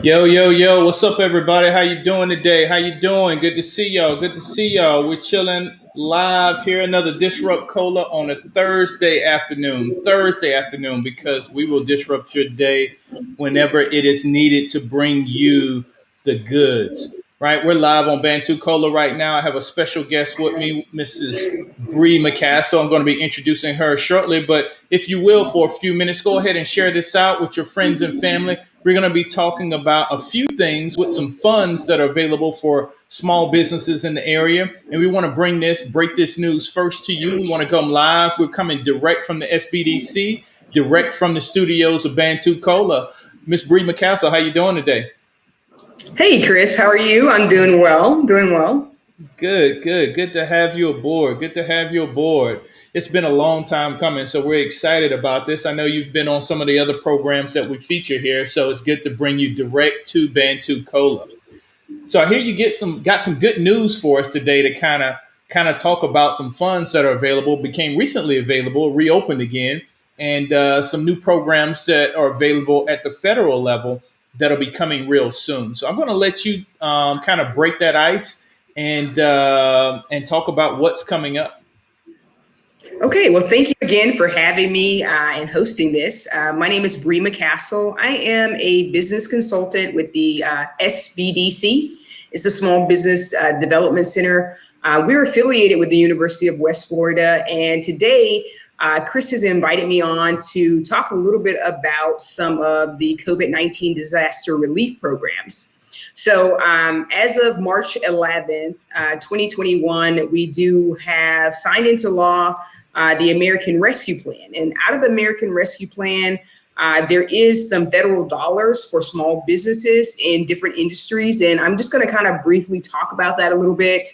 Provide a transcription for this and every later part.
Yo, yo, yo, what's up, everybody? How you doing today? How you doing? Good to see y'all. Good to see y'all. We're chilling live here, another Disrupt Cola on a Thursday afternoon. Thursday afternoon, because we will disrupt your day whenever it is needed to bring you the goods. Right? We're live on Bantu Cola right now. I have a special guest with me, Mrs. Bree McCastle. I'm going to be introducing her shortly, but if you will, for a few minutes, go ahead and share this out with your friends and family. We're going to be talking about a few things with some funds that are available for small businesses in the area. And we want to break this news first to you. We want to come live. We're coming direct from the SBDC, direct from the studios of Bantu Cola. Miss Bree McCastle, how you doing today? Hey, Chris, how are you? I'm doing well, doing well. Good, good. Good to have you aboard. Good to have you aboard. It's been a long time coming, so we're excited about this. I know you've been on some of the other programs that we feature here, so it's good to bring you direct to Bantu Cola. So I hear you got some good news for us today to kind of talk about some funds that are available, became recently available, reopened again, and some new programs that are available at the federal level that'll be coming real soon. So I'm going to let you kind of break that ice and talk about what's coming up. Okay, well, thank you again for having me and hosting this. My name is Bree McCastle. I am a business consultant with the SBDC. It's the Small Business Development Center. We're affiliated with the University of West Florida, and today Chris has invited me on to talk a little bit about some of the COVID-19 disaster relief programs. So as of March 11th, 2021, we do have signed into law the American Rescue Plan. And out of the American Rescue Plan, there is some federal dollars for small businesses in different industries. And I'm just going to kind of briefly talk about that a little bit.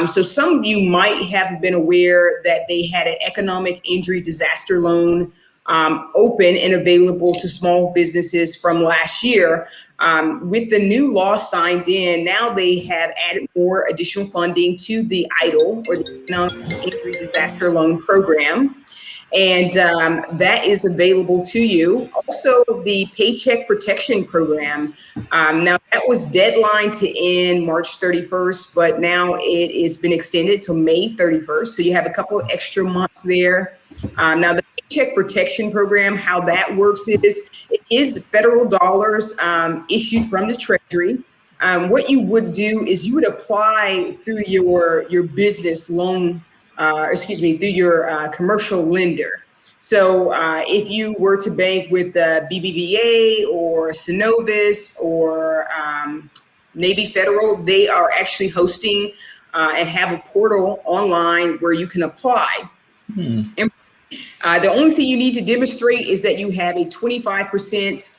So some of you might have been aware that they had an economic injury disaster loan open and available to small businesses from last year. With the new law signed in, now they have added more additional funding to the EIDL, or the Economic Injury Disaster Loan Program. And that is available to you. Also, the Paycheck Protection Program. Now, that was deadline to end March 31st, but now it has been extended to May 31st. So you have a couple of extra months there. Now, the Paycheck Protection Program, how that works is it is federal dollars issued from the Treasury. What you would do is you would apply through your business loan, through your commercial lender. So if you were to bank with BBVA or Synovus or Navy Federal, they are actually hosting and have a portal online where you can apply. And the only thing you need to demonstrate is that you have a 25%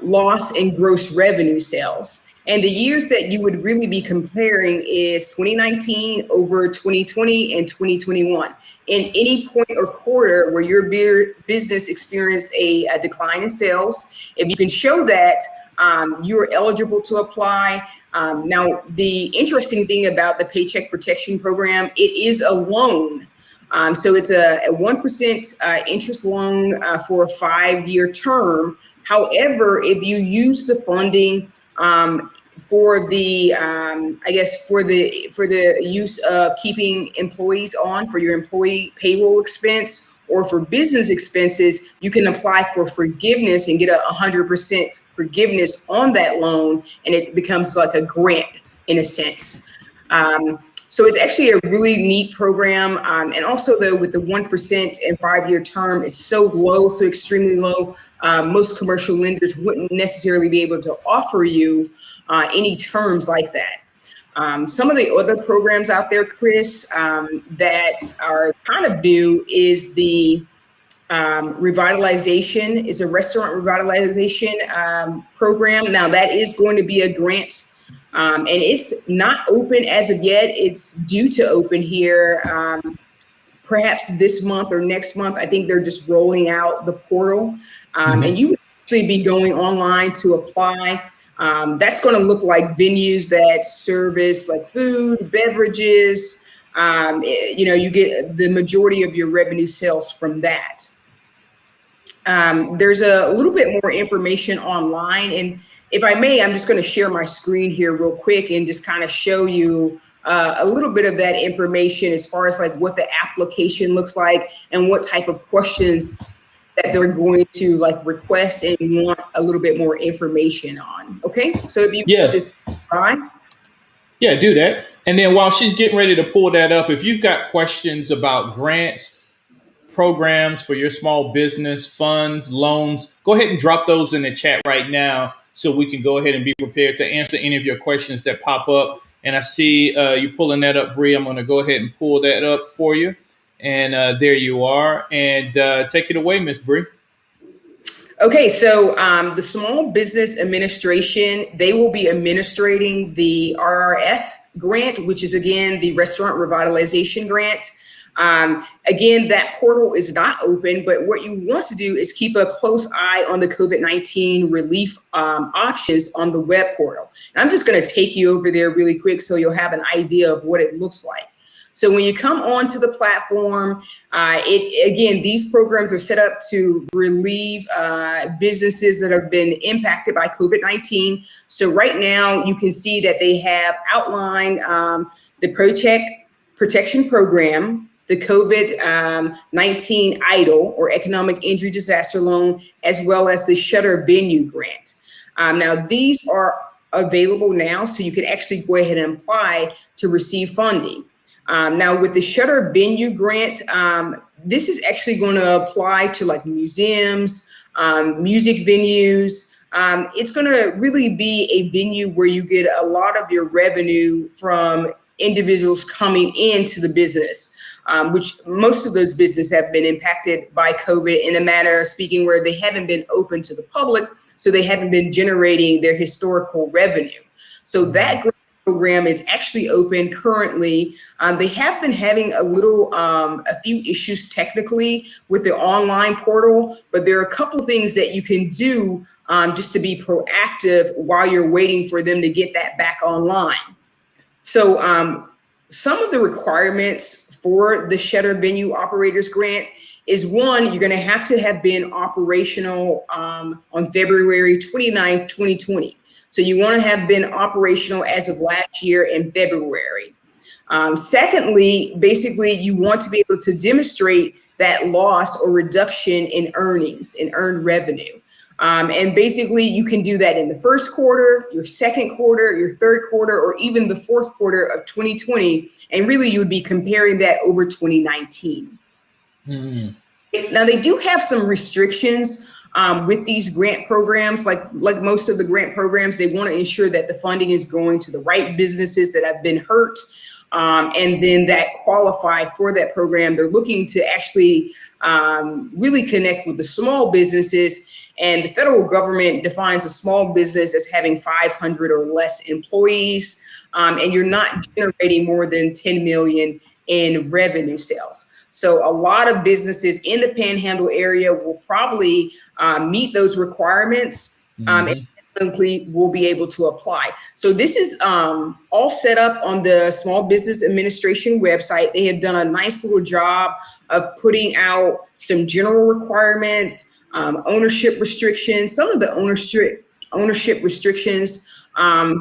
loss in gross revenue sales. And the years that you would really be comparing is 2019 over 2020 and 2021. In any point or quarter where your business experienced a decline in sales, if you can show that, you're eligible to apply. Now, the interesting thing about the Paycheck Protection Program, it is a loan. So it's a 1% interest loan for a 5-year term. However, if you use the funding for the use of keeping employees on for your employee payroll expense or for business expenses, you can apply for forgiveness and get 100% forgiveness on that loan, and it becomes like a grant in a sense. So it's actually a really neat program. And also, though, with the 1% and 5-year term is so low, so extremely low, most commercial lenders wouldn't necessarily be able to offer you any terms like that. Some of the other programs out there, Chris, that are kind of new is the revitalization, is a restaurant revitalization program. Now, that is going to be a grant. And it's not open as of yet. It's due to open here perhaps this month or next month. I think they're just rolling out the portal. And you would actually be going online to apply. That's going to look like venues that service like food, beverages. You get the majority of your revenue sales from that. There's a little bit more information online, and If I may, I'm just going to share my screen here real quick and just kind of show you a little bit of that information as far as like what the application looks like and what type of questions that they're going to like request and want a little bit more information on. Okay, so if you Yeah, just try. yeah, do that. And then while she's getting ready to pull that up, if you've got questions about grants, programs for your small business, funds, loans, go ahead and drop those in the chat right now so we can go ahead and be prepared to answer any of your questions that pop up. And I see you pulling that up, Bree. I'm going to go ahead and pull that up for you. And there you are. And take it away, Miss Bree. Okay, so the Small Business Administration, they will be administrating the RRF grant, which is again the Restaurant Revitalization Grant. Again, that portal is not open, but what you want to do is keep a close eye on the COVID-19 relief options on the web portal. And I'm just going to take you over there really quick so you'll have an idea of what it looks like. So when you come onto the platform, again, these programs are set up to relieve businesses that have been impacted by COVID-19. So right now you can see that they have outlined the Protection Program, the COVID-19 EIDL or Economic Injury Disaster Loan, as well as the Shutter Venue Grant. Now these are available now, so you can actually go ahead and apply to receive funding. Now with the Shutter Venue Grant, this is actually going to apply to like museums, music venues. It's going to really be a venue where you get a lot of your revenue from individuals coming into the business, which most of those businesses have been impacted by COVID in a manner of speaking where they haven't been open to the public, so they haven't been generating their historical revenue. So that program is actually open currently. They have been having a few issues technically with the online portal, but there are a couple of things that you can do just to be proactive while you're waiting for them to get that back online. So some of the requirements for the Shutter Venue Operators Grant is one, you're going to have been operational on February 29th, 2020. So you want to have been operational as of last year in February. Secondly, basically, you want to be able to demonstrate that loss or reduction in earnings, in earned revenue. And basically, you can do that in the first quarter, your second quarter, your third quarter, or even the fourth quarter of 2020. And really, you would be comparing that over 2019. Mm-hmm. Now, they do have some restrictions with these grant programs. Like most of the grant programs, they want to ensure that the funding is going to the right businesses that have been hurt. And then that qualify for that program. They're looking to actually really connect with the small businesses. And the federal government defines a small business as having 500 or less employees, and you're not generating more than 10 million in revenue sales. So a lot of businesses in the Panhandle area will probably meet those requirements, and will be able to apply. So this is all set up on the Small Business Administration website. They have done a nice little job of putting out some general requirements, ownership restrictions, some of the ownership restrictions,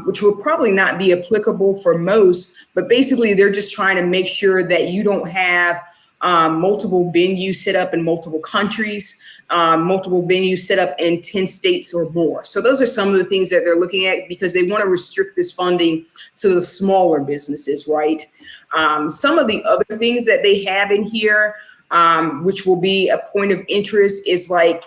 which will probably not be applicable for most, but basically they're just trying to make sure that you don't have multiple venues set up in multiple countries, multiple venues set up in 10 states or more. So those are some of the things that they're looking at because they want to restrict this funding to the smaller businesses, right? Some of the other things that they have in here, which will be a point of interest, is like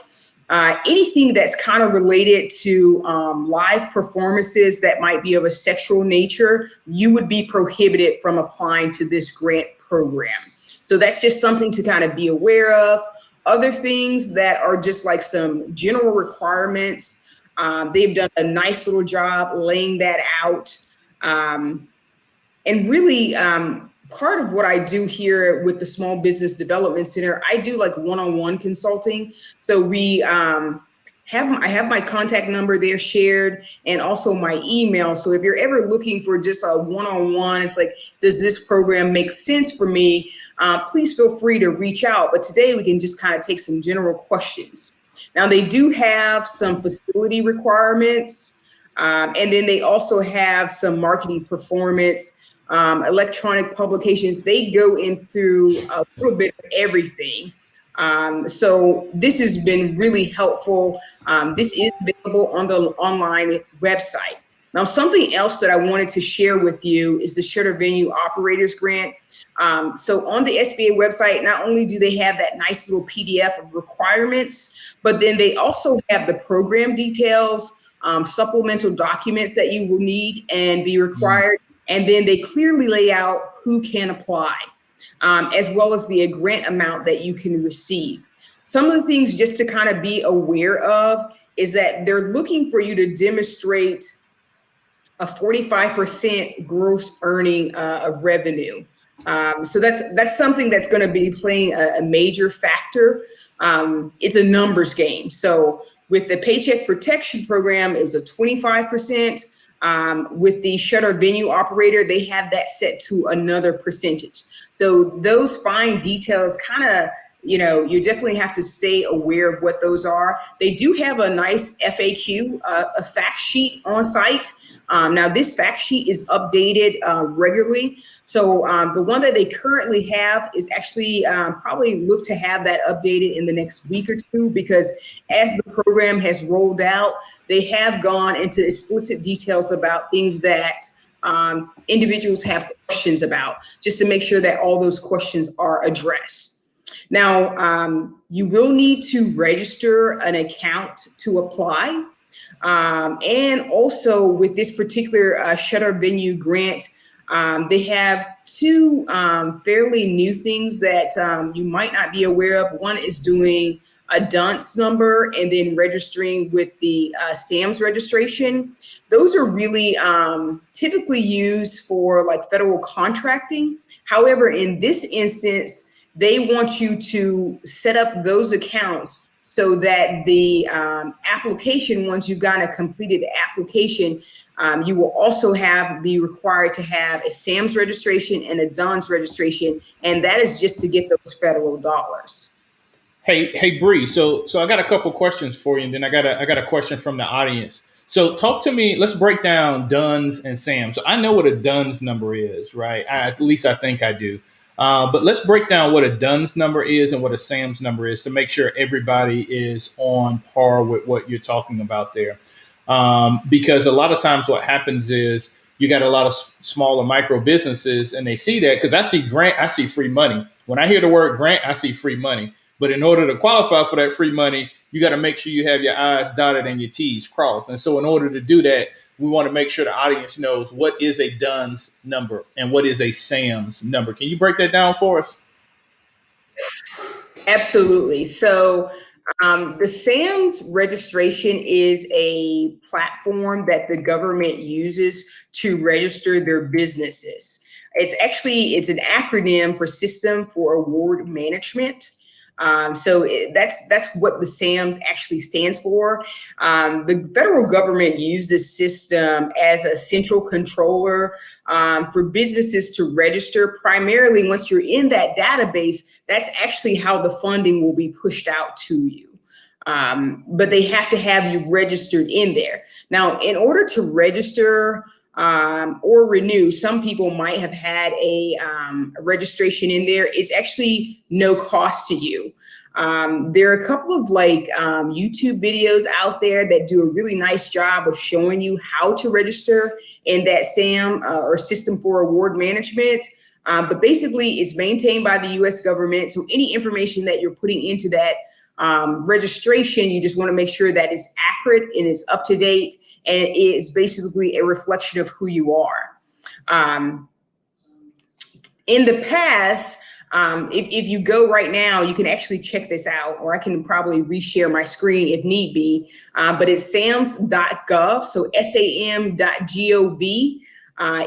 anything that's kind of related to live performances that might be of a sexual nature, you would be prohibited from applying to this grant program. So that's just something to kind of be aware of. Other things that are just like some general requirements, they've done a nice little job laying that out. And really, part of what I do here with the Small Business Development Center, I do like one-on-one consulting. So I have my contact number there shared and also my email. So if you're ever looking for just a one-on-one, it's like, does this program make sense for me? Please feel free to reach out. But today we can just kind of take some general questions. Now they do have some facility requirements. And then they also have some marketing performance, electronic publications. They go in through a little bit of everything. So this has been really helpful. This is available on the online website. Now, something else that I wanted to share with you is the Shutter Venue Operators Grant. So on the SBA website, not only do they have that nice little PDF of requirements, but then they also have the program details, supplemental documents that you will need and be required. And then they clearly lay out who can apply, as well as the grant amount that you can receive. Some of the things just to kind of be aware of is that they're looking for you to demonstrate a 45% gross earning of revenue. So that's something that's going to be playing a major factor. It's a numbers game. So with the Paycheck Protection Program, it was a 25%. With the Shutter Venue Operator, they have that set to another percentage. So those fine details kind of, you definitely have to stay aware of what those are. They do have a nice FAQ, a fact sheet on site. Now this fact sheet is updated regularly. So the one that they currently have is actually probably look to have that updated in the next week or two, because as the program has rolled out, they have gone into explicit details about things that individuals have questions about, just to make sure that all those questions are addressed. Now, you will need to register an account to apply. And also with this particular Shutter Venue grant, they have two fairly new things that you might not be aware of. One is doing a DUNS number and then registering with the SAMS registration. Those are really typically used for like federal contracting. However, in this instance, they want you to set up those accounts so that the application, once you've gotten completed the application, you will also be required to have a SAMS registration and a DUNS registration, and that is just to get those federal dollars. Hey, Bree. So I got a couple questions for you, and then I got a question from the audience. So talk to me. Let's break down DUNS and SAMS. So I know what a DUNS number is, right? At least I think I do. But let's break down what a DUNS number is and what a SAMS number is to make sure everybody is on par with what you're talking about there. Because a lot of times what happens is you got a lot of smaller micro businesses and they see that, because I see grant, I see free money. When I hear the word grant, I see free money. But in order to qualify for that free money, you got to make sure you have your I's dotted and your T's crossed. And so in order to do that, we want to make sure the audience knows what is a DUNS number and what is a SAMS number. Can you break that down for us? Absolutely. So the SAMS registration is a platform that the government uses to register their businesses. It's an acronym for System for Award Management. So that's what the SAMS actually stands for. The federal government used this system as a central controller for businesses to register. Primarily, once you're in that database, that's actually how the funding will be pushed out to you. But they have to have you registered in there. Now, in order to register or renew, some people might have had a registration in there. It's actually no cost to you. There are a couple of YouTube videos out there that do a really nice job of showing you how to register in that SAM or System for Award Management. But basically, it's maintained by the U.S. government. So any information that you're putting into that registration, you just want to make sure that it's accurate and it's up to date, and it is basically a reflection of who you are. In the past, if you go right now, you can actually check this out, or I can probably reshare my screen if need be, but it's SAMS.gov, so SAM.gov.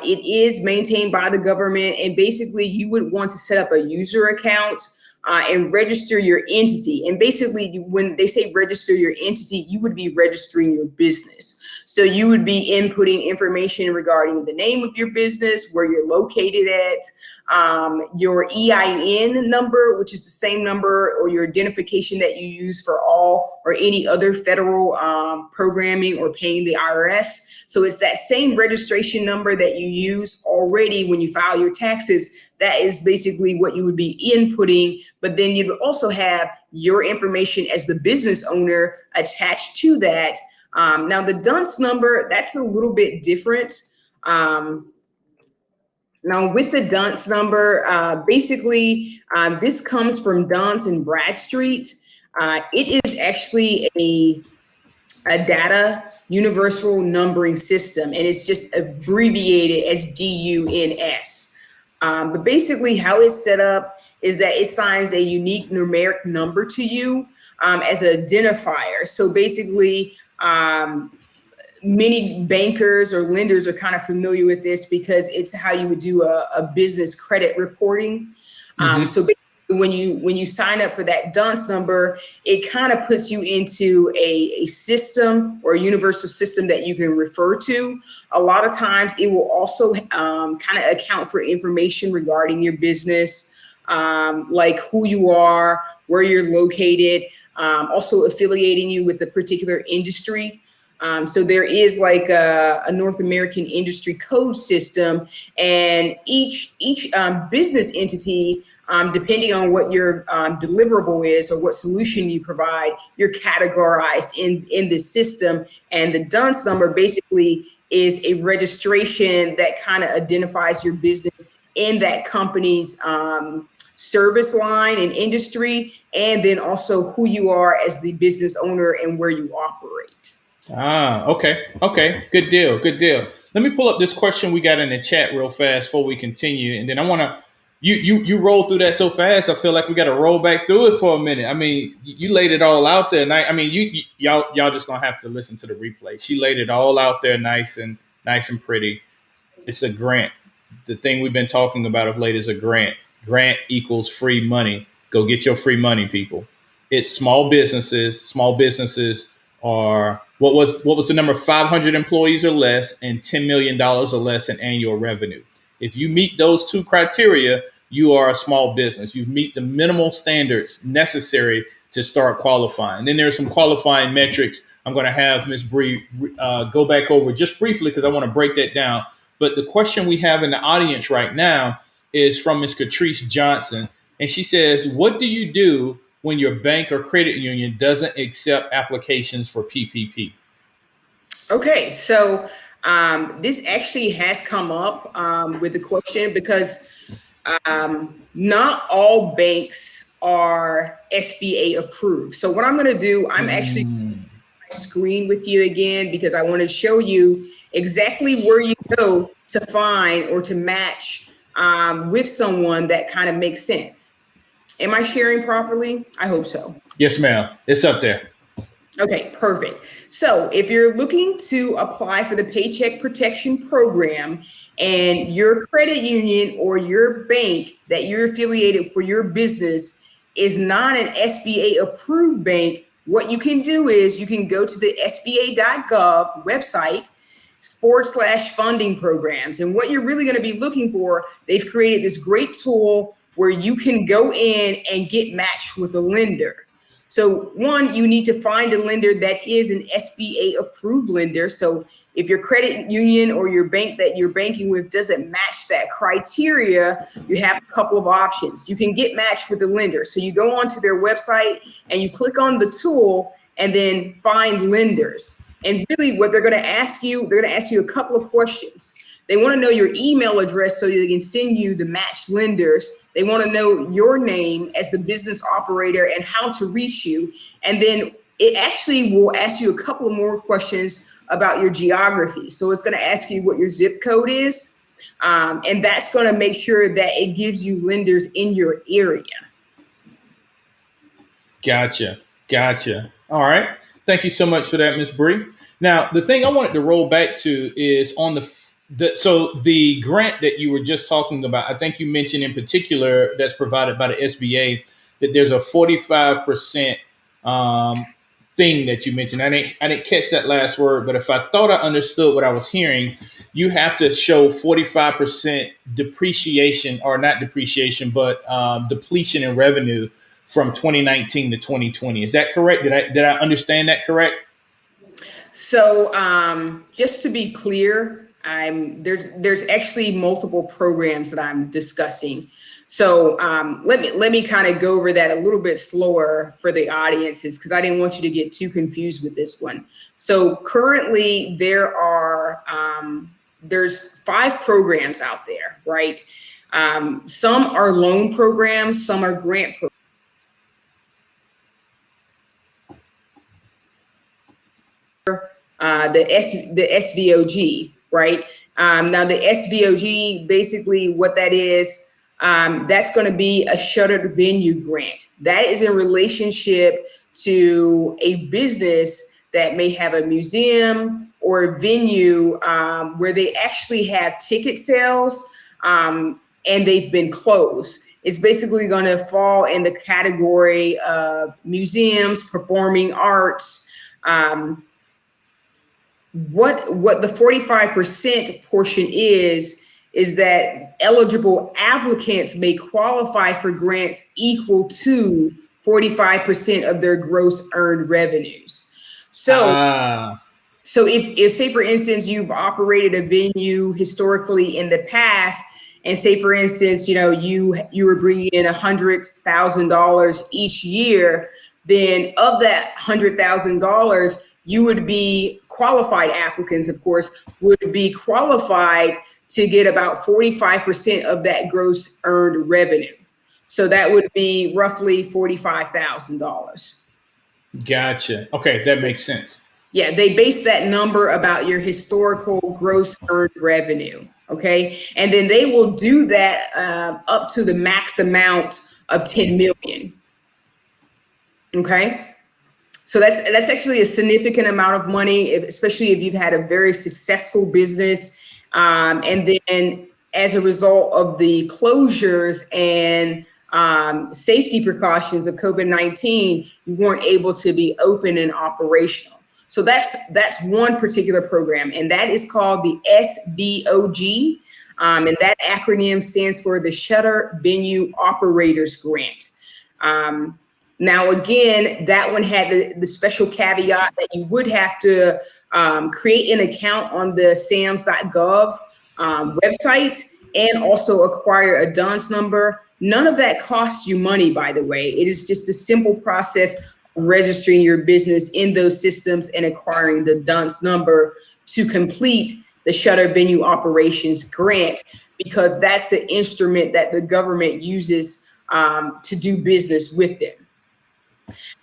It is maintained by the government, and basically you would want to set up a user account and register your entity. And basically, when they say register your entity, you would be registering your business. So you would be inputting information regarding the name of your business, where you're located at, your EIN number, which is the same number or your identification that you use for all or any other federal programming or paying the IRS. So it's that same registration number that you use already when you file your taxes. That is basically what you would be inputting, but then you would also have your information as the business owner attached to that. Now the DUNS number, that's a little bit different. Now with the DUNS number, basically this comes from Duns and Bradstreet. It is actually a data universal numbering system, and it's just abbreviated as DUNS. But basically how it's set up is that it assigns a unique numeric number to you as an identifier. So basically, many bankers or lenders are kind of familiar with this because it's how you would do a business credit reporting. So basically when you sign up for that DUNS number, it kind of puts you into a system or a universal system that you can refer to. A lot of times it will also kind of account for information regarding your business, like who you are, where you're located, also affiliating you with a particular industry. So there is like a North American industry code system, and each business entity, depending on what your deliverable is or what solution you provide, you're categorized in this system. And the DUNS number basically is a registration that kind of identifies your business in that company's service line and industry, and then also who you are as the business owner and where you operate. Okay. Good deal. Let me pull up this question we got in the chat real fast before we continue. And then I want to, you roll through that so fast. I feel like we got to roll back through it for a minute. I mean, you laid it all out there. And I mean, y'all just gonna have to listen to the replay. She laid it all out there nice and pretty. It's a grant. The thing we've been talking about of late is a grant. Grant equals free money. Go get your free money, people. It's small businesses. Small businesses are what was the number? 500 employees or less and $10 million or less in annual revenue. If you meet those two criteria, you are a small business. You meet the minimal standards necessary to start qualifying. Then there's some qualifying metrics. I'm going to have Ms. Bree go back over just briefly because I want to break that down. But the question we have in the audience right now is from Ms. Catrice Johnson. And she says, what do you do when your bank or credit union doesn't accept applications for PPP? Okay, so this actually has come up with the question because not all banks are SBA approved. So what I'm going to do, I'm actually screen with you again because I want to show you exactly where you go to find or to match with someone that kind of makes sense. Am I sharing properly? I hope so. Yes, ma'am. It's up there. Okay, perfect. So if you're looking to apply for the Paycheck Protection Program and your credit union or your bank that you're affiliated for your business is not an SBA approved bank, what you can do is you can go to the SBA.gov website /funding programs. And what you're really going to be looking for, they've created this great tool where you can go in and get matched with a lender. So one, you need to find a lender that is an SBA approved lender. So if your credit union or your bank that you're banking with doesn't match that criteria, you have a couple of options. You can get matched with a lender. So you go onto their website and you click on the tool and then find lenders. And really what they're going to ask you, they're going to ask you a couple of questions. They want to know your email address so they can send you the matched lenders. They want to know your name as the business operator and how to reach you. And then it actually will ask you a couple of more questions about your geography. So it's going to ask you what your zip code is. And that's going to make sure that it gives you lenders in your area. Gotcha. All right. Thank you so much for that, Ms. Bree. Now, the thing I wanted to roll back to is on so the grant that you were just talking about, I think you mentioned in particular that's provided by the SBA. that there's a 45% thing that you mentioned. I didn't catch that last word, but if I thought I understood what I was hearing, you have to show 45% depreciation, or not depreciation, but depletion in revenue from 2019 to 2020. Is that correct? Did I understand that correct? So just to be clear, there's actually multiple programs that I'm discussing. So let me kind of go over that a little bit slower for the audiences, because I didn't want you to get too confused with this one. So currently there's 5 programs out there, right? Some are loan programs, some are grant programs. The SVOG, right? Now the SVOG, basically what that is, that's going to be a shuttered venue grant. That is in relationship to a business that may have a museum or a venue where they actually have ticket sales and they've been closed. It's basically going to fall in the category of museums, performing arts. What the 45% portion is that eligible applicants may qualify for grants equal to 45% of their gross earned revenues. So if say for instance you've operated a venue historically in the past, and say for instance you were bringing in $100,000 each year, then of that $100,000, you would be qualified applicants, of course, would be qualified to get about 45% of that gross earned revenue. So that would be roughly $45,000. Gotcha. Okay, that makes sense. Yeah, they base that number about your historical gross earned revenue. Okay, and then they will do that up to the max amount of 10 million. Okay. So that's actually a significant amount of money, especially if you've had a very successful business. And then as a result of the closures and safety precautions of COVID-19, you weren't able to be open and operational. So that's one particular program, and that is called the SVOG. And that acronym stands for the Shutter Venue Operators Grant. Now, again, that one had the special caveat that you would have to create an account on the SAMS.gov website and also acquire a DUNS number. None of that costs you money, by the way. It is just a simple process of registering your business in those systems and acquiring the DUNS number to complete the Shutter Venue Operations Grant, because that's the instrument that the government uses to do business with them.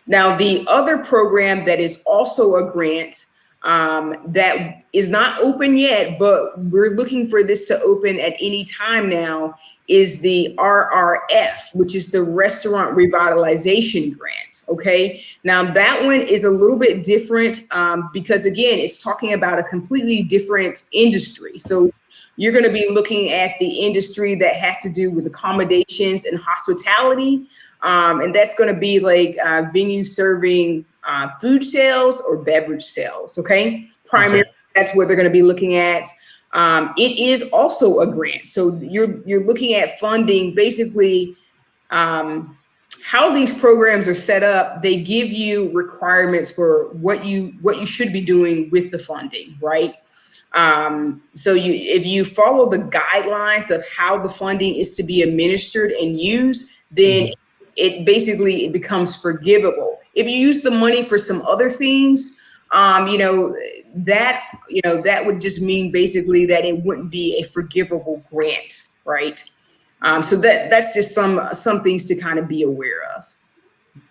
Now, the other program that is also a grant that is not open yet, but we're looking for this to open at any time now, is the RRF, which is the Restaurant Revitalization Grant. Okay, now that one is a little bit different because, again, it's talking about a completely different industry. So you're going to be looking at the industry that has to do with accommodations and hospitality. And that's going to be like venues serving food sales or beverage sales. Okay. Primarily, okay. That's what they're going to be looking at. It is also a grant. So you're looking at funding, basically how these programs are set up. They give you requirements for what you should be doing with the funding, right? So if you follow the guidelines of how the funding is to be administered and used, then it basically becomes forgivable. If you use the money for some other things, that would just mean basically that it wouldn't be a forgivable grant, right? So that's just some things to kind of be aware of.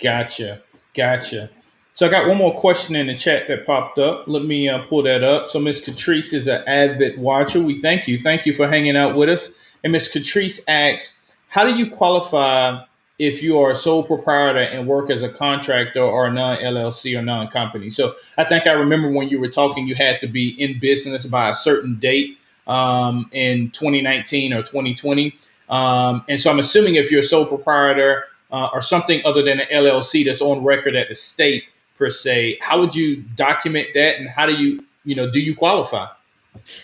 Gotcha. So I got one more question in the chat that popped up. Let me pull that up. So Miss Catrice is an avid watcher. We thank you. Thank you for hanging out with us. And Miss Catrice asks, how do you qualify if you are a sole proprietor and work as a contractor or a non-LLC or non-company? So I think I remember when you were talking, you had to be in business by a certain date in 2019 or 2020. And so I'm assuming if you're a sole proprietor or something other than an LLC that's on record at the state per se, how would you document that, and how do you qualify?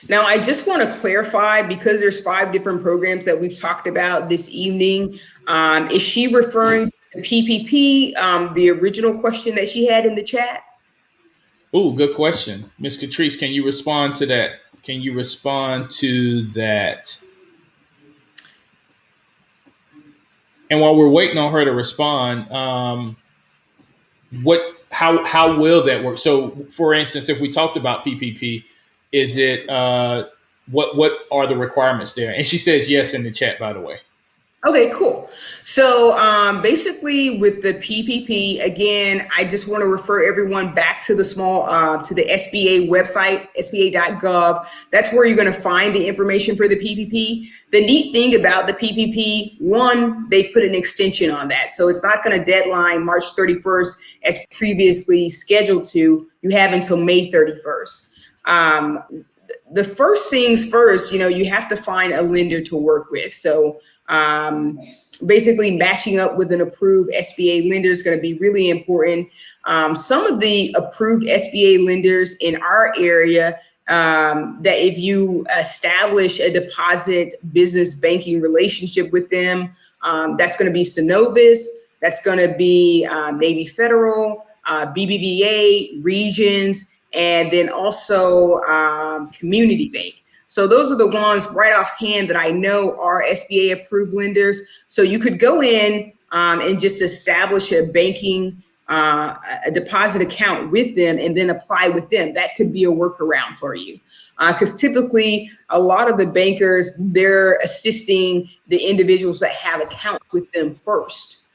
Now, I just want to clarify, because there's 5 different programs that we've talked about this evening. Is she referring to PPP, the original question that she had in the chat? Oh, good question. Ms. Catrice, can you respond to that? Can you respond to that? And while we're waiting on her to respond, how will that work? So, for instance, if we talked about PPP, is it what are the requirements there? And she says yes in the chat, by the way. Okay, cool. So basically with the PPP, again, I just want to refer everyone back to the to the SBA website, sba.gov. That's where you're going to find the information for the PPP. The neat thing about the PPP, one, they put an extension on that. So it's not going to deadline March 31st as previously scheduled to. You have until May 31st. The first things first, you have to find a lender to work with. So basically matching up with an approved SBA lender is going to be really important. Some of the approved SBA lenders in our area, that if you establish a deposit business banking relationship with them, that's going to be Synovus, that's going to be Navy Federal, BBVA, Regions, and then also Community Bank. So those are the ones right offhand that I know are SBA approved lenders. So you could go in and just establish a banking, a deposit account with them and then apply with them. That could be a workaround for you. Because typically a lot of the bankers, they're assisting the individuals that have accounts with them first.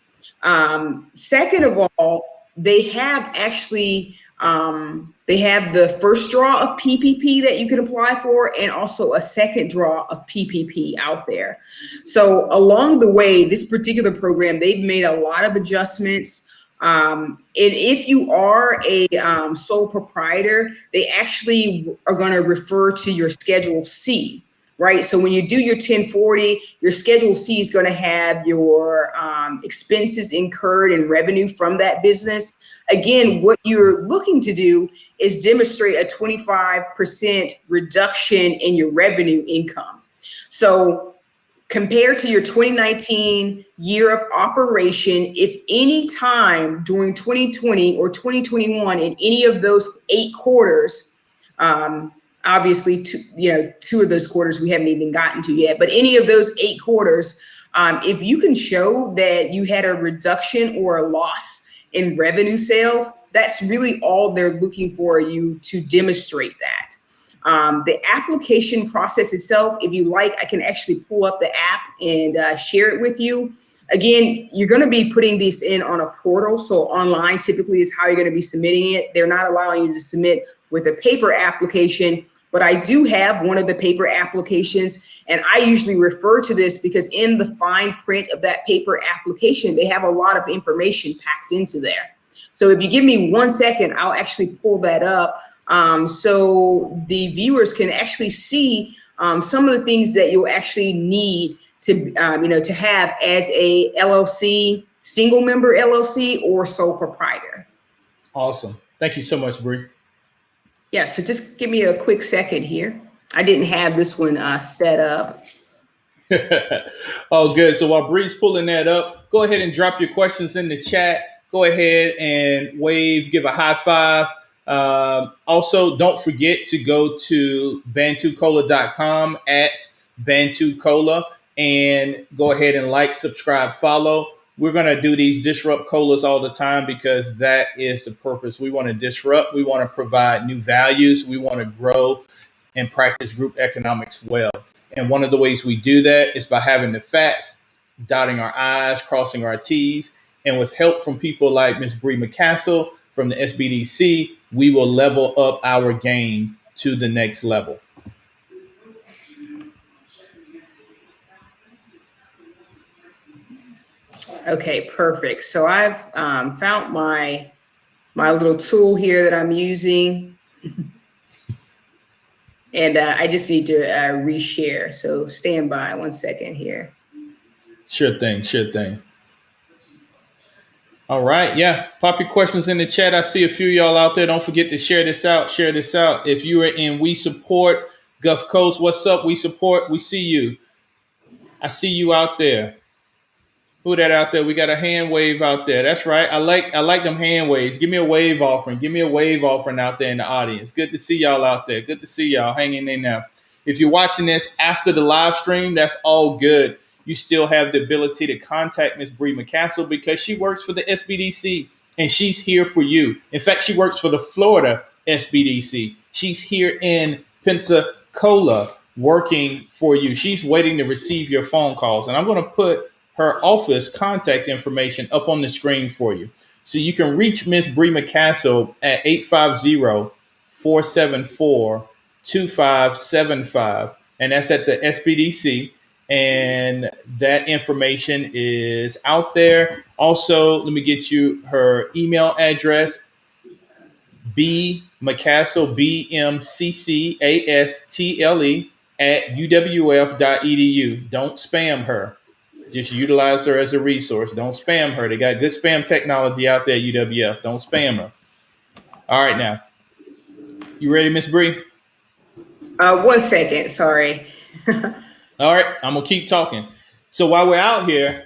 Second of all, they have actually, they have the first draw of PPP that you can apply for, and also a second draw of PPP out there. So along the way, this particular program, they've made a lot of adjustments. And if you are a sole proprietor, they actually are going to refer to your Schedule C. Right. So when you do your 1040, your Schedule C is going to have your expenses incurred and revenue from that business. Again, what you're looking to do is demonstrate a 25% reduction in your revenue income. So compared to your 2019 year of operation, if any time during 2020 or 2021 in any of those 8 quarters, obviously, two of those quarters we haven't even gotten to yet, but any of those 8 quarters, if you can show that you had a reduction or a loss in revenue sales, that's really all they're looking for you to demonstrate that. The application process itself, if you like, I can actually pull up the app and share it with you. Again, you're going to be putting these in on a portal. So online typically is how you're going to be submitting it. They're not allowing you to submit with a paper application, but I do have one of the paper applications, and I usually refer to this because in the fine print of that paper application, they have a lot of information packed into there. So if you give me 1 second, I'll actually pull that up so the viewers can actually see some of the things that you'll actually need to, to have as a LLC, single member LLC, or sole proprietor. Awesome. Thank you so much, Bree. Yeah, so just give me a quick second here. I didn't have this one set up. Oh, good. So while Bree's pulling that up, go ahead and drop your questions in the chat. Go ahead and wave, give a high five. Also, don't forget to go to bantucola.com at bantucola and go ahead and like, subscribe, follow. We're going to do these disrupt colas all the time because that is the purpose. We want to disrupt. We want to provide new values. We want to grow and practice group economics well. And one of the ways we do that is by having the facts, dotting our I's, crossing our T's. And with help from people like Ms. Bree McCastle from the SBDC, we will level up our game to the next level. Okay, perfect. So I've found my little tool here that I'm using. And I just need to reshare. So stand by 1 second here. Sure thing, sure thing. All right, yeah. Pop your questions in the chat. I see a few of y'all out there. Don't forget to share this out. Share this out. If you are in We Support Gulf Coast, what's up? We support. We see you. I see you out there. Who that out there? We got a hand wave out there. That's right. I like them hand waves. Give me a wave offering. Give me a wave offering out there in the audience. Good to see y'all out there. Good to see y'all hanging in there. If you're watching this after the live stream, that's all good. You still have the ability to contact Miss Bree McCastle because she works for the SBDC and she's here for you. In fact, she works for the Florida SBDC. She's here in Pensacola working for you. She's waiting to receive your phone calls. And I'm going to put her office contact information up on the screen for you. So you can reach Miss Bree McCastle at 850-474-2575. And that's at the SBDC. And that information is out there. Also, let me get you her email address. B McCastle, BMCCASTLE at uwf.edu. Don't spam her. Just utilize her as a resource. Don't spam her. They got good spam technology out there at UWF. Don't spam her. All right, now. You ready, Miss Bree? 1 second, sorry. All right, I'm going to keep talking. So while we're out here,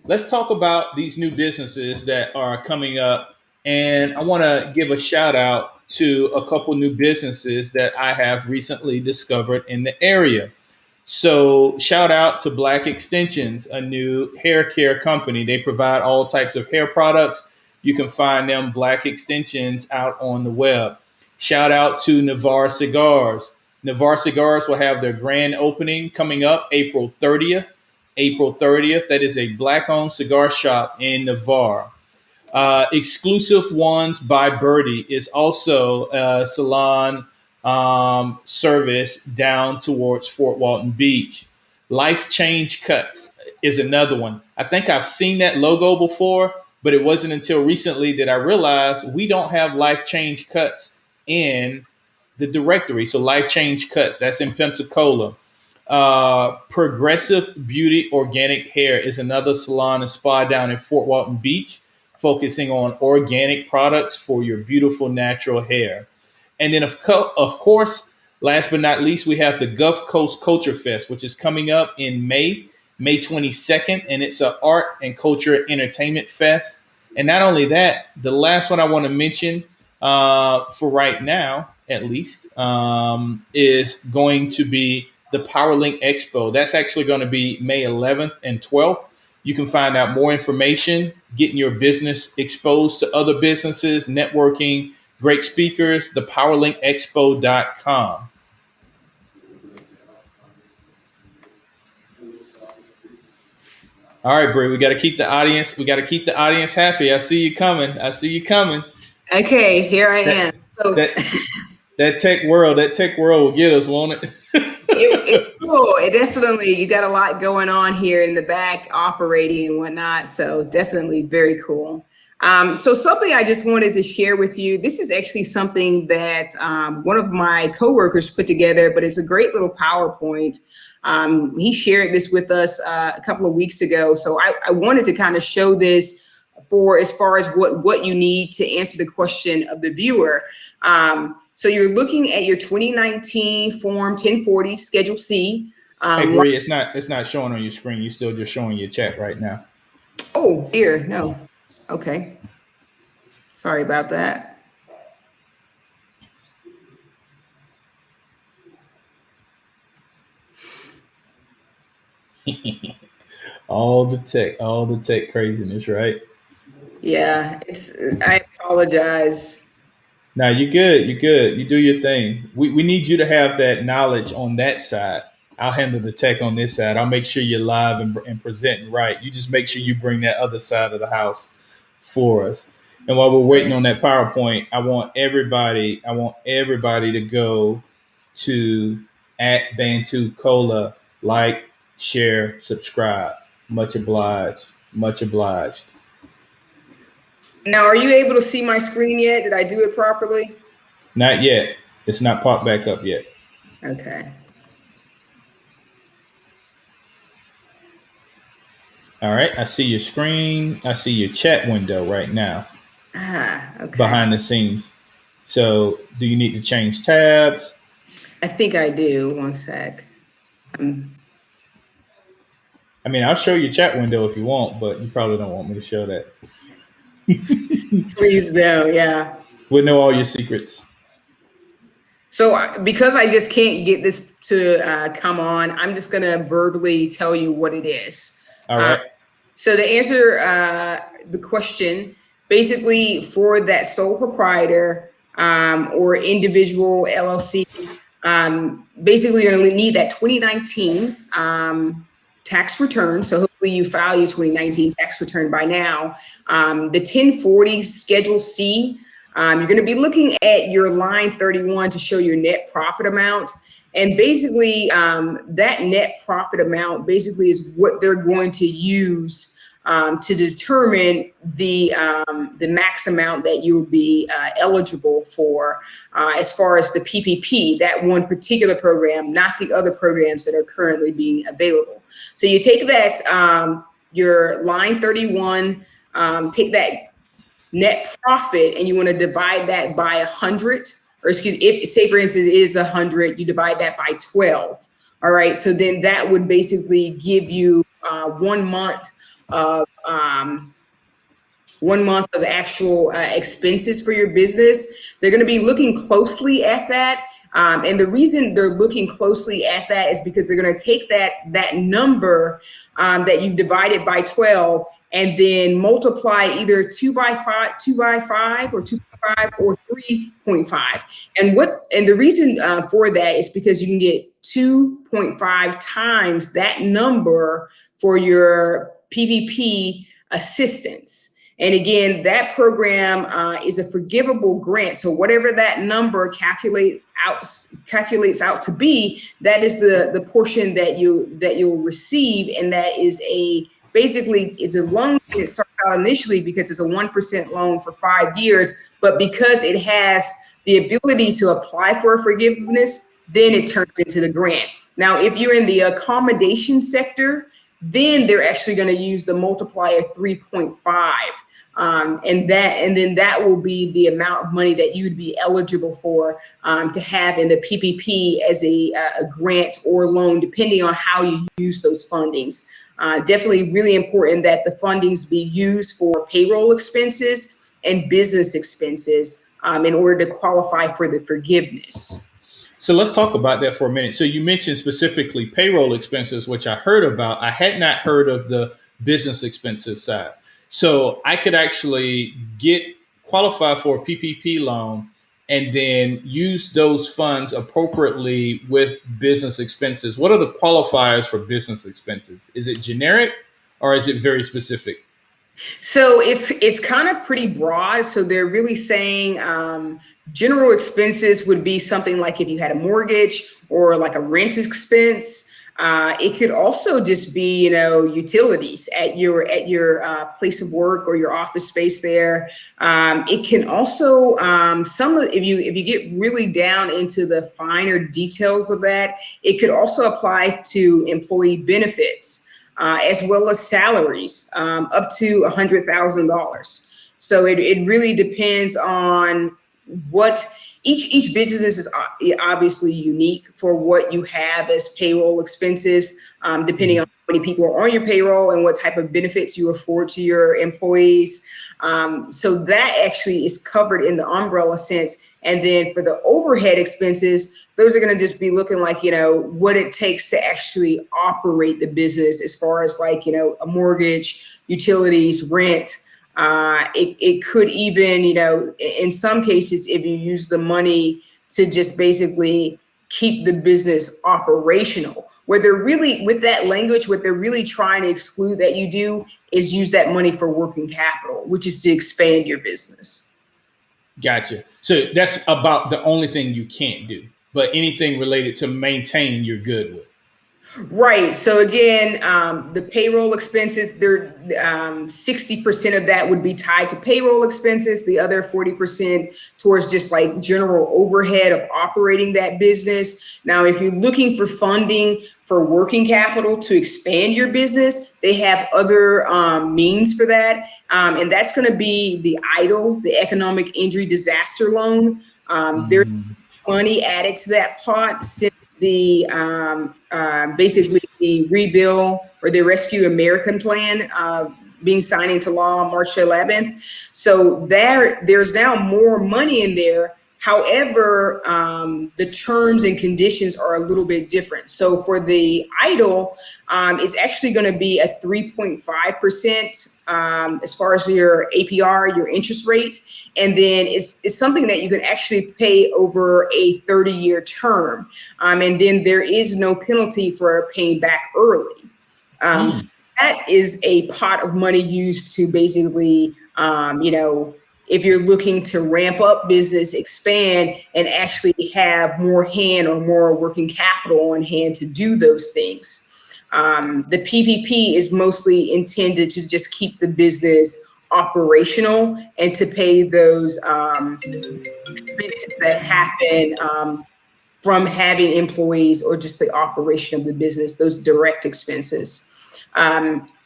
let's talk about these new businesses that are coming up. And I want to give a shout out to a couple new businesses that I have recently discovered in the area. So, shout out to Black Extensions, a new hair care company. They provide all types of hair products. You can find them, Black Extensions, out on the web. Shout out to Navarre Cigars. Navarre Cigars will have their grand opening coming up April 30th. April 30th. That is a Black owned cigar shop in Navarre. Exclusive Ones by Birdie is also a salon service down towards Fort Walton Beach. Life Change Cuts is another one. I think I've seen that logo before, but it wasn't until recently that I realized we don't have Life Change Cuts in the directory. So Life Change Cuts, that's in Pensacola. Progressive Beauty Organic Hair is another salon and spa down in Fort Walton Beach, focusing on organic products for your beautiful natural hair. And then, of course, last but not least, we have the Gulf Coast Culture Fest, which is coming up in May 22nd. And it's an art and culture entertainment fest. And not only that, the last one I want to mention for right now, at least, is going to be the PowerLink Expo. That's actually going to be May 11th and 12th. You can find out more information, getting your business exposed to other businesses, networking, great speakers, thepowerlinkexpo.com. All right, Bree, we got to keep the audience. We got to keep the audience happy. I see you coming. I see you coming. Okay, here I am. So that tech world will get us, won't it? It's cool. It definitely, you got a lot going on here in the back, operating and whatnot. So definitely very cool. So something I just wanted to share with you. This is actually something that one of my coworkers put together, but it's a great little PowerPoint. He shared this with us a couple of weeks ago. So I wanted to kind of show this for as far as what you need to answer the question of the viewer. So you're looking at your 2019 Form 1040 Schedule C. Hey Bree, it's not showing on your screen. You're still just showing your chat right now. Oh dear, no. Okay. Sorry about that. all the tech craziness, right? Yeah, I apologize. No, you're good. You're good. You do your thing. We need you to have that knowledge on that side. I'll handle the tech on this side. I'll make sure you're live and presenting right. You just make sure you bring that other side of the house for us. And while we're waiting on that PowerPoint, I want everybody to go to @Bantu Cola, like, share, subscribe. Much obliged. Much obliged. Now, are you able to see my screen yet? Did I do it properly? Not yet. It's not popped back up yet. Okay. All right. I see your screen. I see your chat window right now Okay. behind the scenes. So do you need to change tabs? I think I do. One sec. Um, I mean, I'll show you chat window if you want, but you probably don't want me to show that. Please do. Yeah. We'll know all your secrets. So because I just can't get this to come on, I'm just going to verbally tell you what it is. All right. So to answer the question, basically for that sole proprietor or individual LLC, basically you're going to need that 2019 tax return. So hopefully you file your 2019 tax return by now. The 1040 Schedule C, you're going to be looking at your line 31 to show your net profit amount. And basically, that net profit amount basically is what they're going to use to determine the max amount that you'll be eligible for as far as the PPP, that one particular program, not the other programs that are currently being available. So you take that, your line 31, take that net profit, and you want to divide that by 100, or excuse, if say for instance it is 100, you divide that by 12. All right, so then that would basically give you 1 month of 1 month of actual expenses for your business. They're going to be looking closely at that. And the reason they're looking closely at that is because they're going to take that number that you've divided by 12 and then multiply either 2 by 5 or 2.5 or 3.5. And the reason for that is because you can get 2.5 times that number for your PPP assistance. And again, that program is a forgivable grant. So whatever that number calculates out to be, that is the portion that you'll receive, and that is basically it's a loan that starts out initially because it's a 1% loan for 5 years, but because it has the ability to apply for a forgiveness, then it turns into the grant. Now, if you're in the accommodation sector, then they're actually going to use the multiplier 3.5. And then that will be the amount of money that you'd be eligible for to have in the PPP as a grant or loan, depending on how you use those fundings. Definitely really important that the fundings be used for payroll expenses and business expenses in order to qualify for the forgiveness. So let's talk about that for a minute. So you mentioned specifically payroll expenses, which I heard about. I had not heard of the business expenses side. So I could actually qualify for a PPP loan and then use those funds appropriately with business expenses. What are the qualifiers for business expenses? Is it generic or is it very specific? So it's kind of pretty broad. So they're really saying general expenses would be something like if you had a mortgage or like a rent expense. It could also just be, utilities at your place of work or your office space there. It can also if you get really down into the finer details of that, it could also apply to employee benefits. As well as salaries up to $100,000. So it really depends on what each business is obviously unique for what you have as payroll expenses, depending on how many people are on your payroll and what type of benefits you afford to your employees. So that actually is covered in the umbrella sense. And then for the overhead expenses, those are going to just be looking like, what it takes to actually operate the business as far as like, a mortgage, utilities, rent. It could even, in some cases, if you use the money to just basically keep the business operational, where they're really, with that language, what they're really trying to exclude that you do is use that money for working capital, which is to expand your business. Gotcha. So that's about the only thing you can't do, but anything related to maintain, you're good with. Right. So again, the payroll expenses, they're 60% of that would be tied to payroll expenses. The other 40% towards just like general overhead of operating that business. Now, if you're looking for funding for working capital to expand your business, they have other means for that. And that's going to be the EIDL, the Economic Injury Disaster Loan. There's Mm. money added to that pot since the basically the rebuild or the Rescue American Plan being signed into law March 11th. So there's now more money in there. However, the terms and conditions are a little bit different. So for the EIDL, it's actually going to be a 3.5% as far as your APR, your interest rate. And then it's something that you can actually pay over a 30-year term. And then there is no penalty for paying back early. So that is a pot of money used to basically, if you're looking to ramp up business, expand, and actually have more hand or more working capital on hand to do those things. The PPP is mostly intended to just keep the business operational and to pay those expenses that happen from having employees or just the operation of the business, those direct expenses.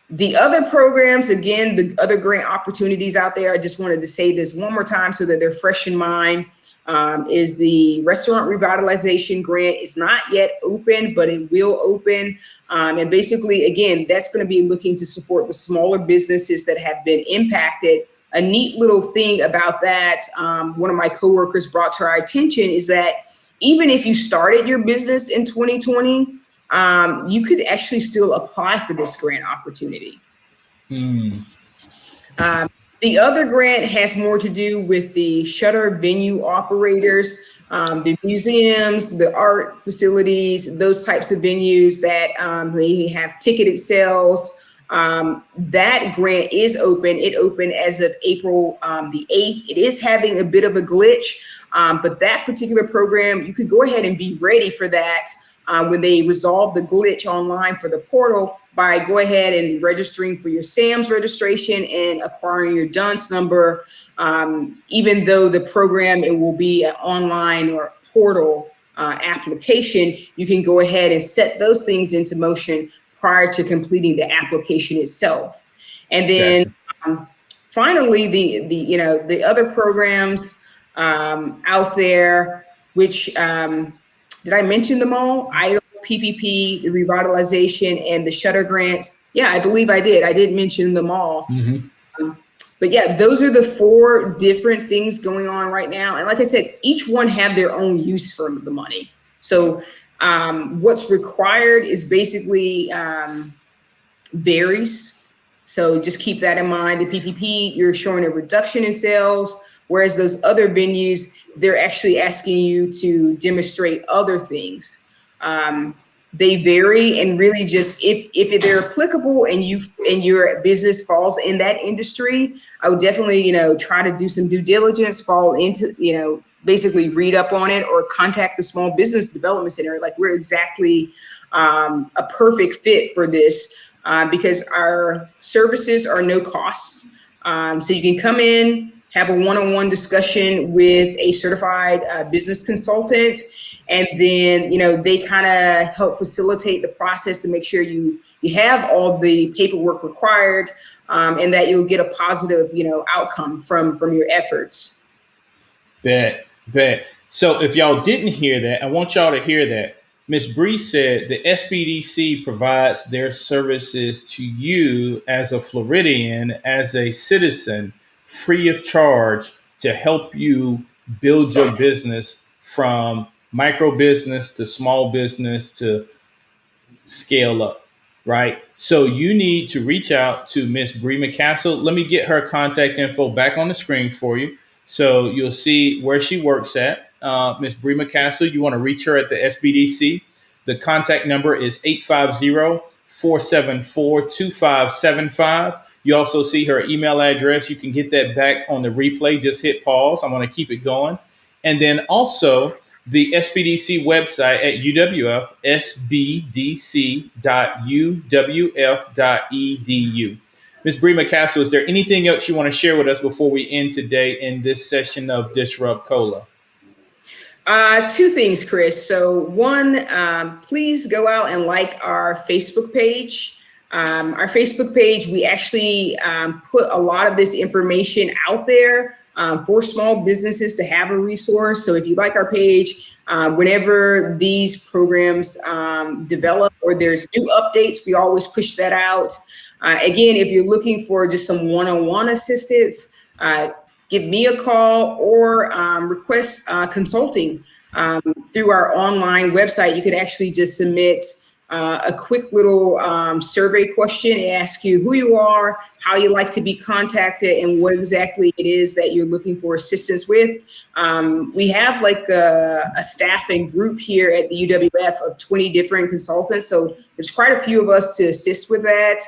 The other programs, again, the other grant opportunities out there, I just wanted to say this one more time so that they're fresh in mind, is the restaurant revitalization grant. It's not yet open, but it will open. And basically, again, that's going to be looking to support the smaller businesses that have been impacted. A neat little thing about that, one of my coworkers brought to our attention is that even if you started your business in 2020, you could actually still apply for this grant opportunity. Mm. The other grant has more to do with the shutter venue operators, the museums, the art facilities, those types of venues that may have ticketed sales. That grant is open. It opened as of April the 8th. It is having a bit of a glitch, but that particular program, you could go ahead and be ready for that when they resolve the glitch online for the portal by go ahead and registering for your SAMS registration and acquiring your DUNS number. Even though the program, it will be an online or portal application, you can go ahead and set those things into motion prior to completing the application itself. And then finally, the other programs out there, which did I mention them all? EIDL, PPP, the revitalization, and the shutter grant. Yeah, I believe I did. I did mention them all. But yeah, those are the 4 different things going on right now. And like I said, each one have their own use for the money. So what's required is basically varies. So just keep that in mind. The PPP, you're showing a reduction in sales, whereas those other venues, they're actually asking you to demonstrate other things. They vary, and really just if they're applicable and your business falls in that industry, I would definitely try to do some due diligence, fall into basically read up on it, or contact the Small Business Development Center. Like, we're exactly a perfect fit for this because our services are no cost. So you can come in, have a one-on-one discussion with a certified business consultant, and then they kind of help facilitate the process to make sure you have all the paperwork required, and that you'll get a positive outcome from your efforts. Bet. So if y'all didn't hear that, I want y'all to hear that. Ms. Bree said the SBDC provides their services to you as a Floridian, as a citizen, free of charge, to help you build your business from micro business to small business to scale up, right? So you need to reach out to Miss Bree McCastle. Let me get her contact info back on the screen for you, so you'll see where she works at. Miss Bree McCastle, you want to reach her at the SBDC. The contact number is 850-474-2575. You also see her email address. You can get that back on the replay. Just hit pause. I want to keep it going. And then also, the SBDC website at UWF, sbdc.uwf.edu. Ms. Bree McCastle, is there anything else you want to share with us before we end today in this session of Disrupt Cola? Two things, Chris. So one, please go out and like our Facebook page. Our Facebook page, we actually put a lot of this information out there for small businesses to have a resource. So if you like our page, whenever these programs develop or there's new updates, we always push that out. Again, if you're looking for just some one-on-one assistance, give me a call or request consulting through our online website. You could actually just submit a quick little survey question. It asks you who you are, how you like to be contacted, and what exactly it is that you're looking for assistance with. We have like a staffing group here at the UWF of 20 different consultants. So there's quite a few of us to assist with that.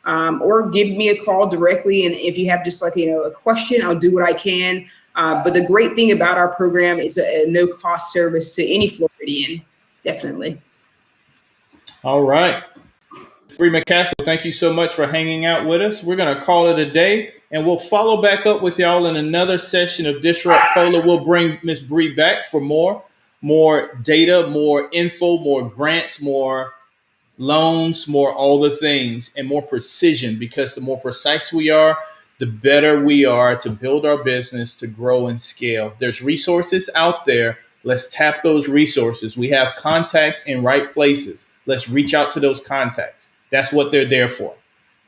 Or give me a call directly. And if you have just like, a question, I'll do what I can. But the great thing about our program is a no cost service to any Floridian, definitely. All right. Bree McCastle, thank you so much for hanging out with us. We're going to call it a day, and we'll follow back up with y'all in another session of Disrupt Cola. We'll bring Miss Bree back for more data, more info, more grants, more loans, more all the things, and more precision, because the more precise we are, the better we are to build our business, to grow and scale. There's resources out there. Let's tap those resources. We have contacts in right places. Let's reach out to those contacts. That's what they're there for.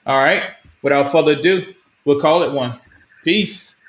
All right. Without further ado, we'll call it one. Peace.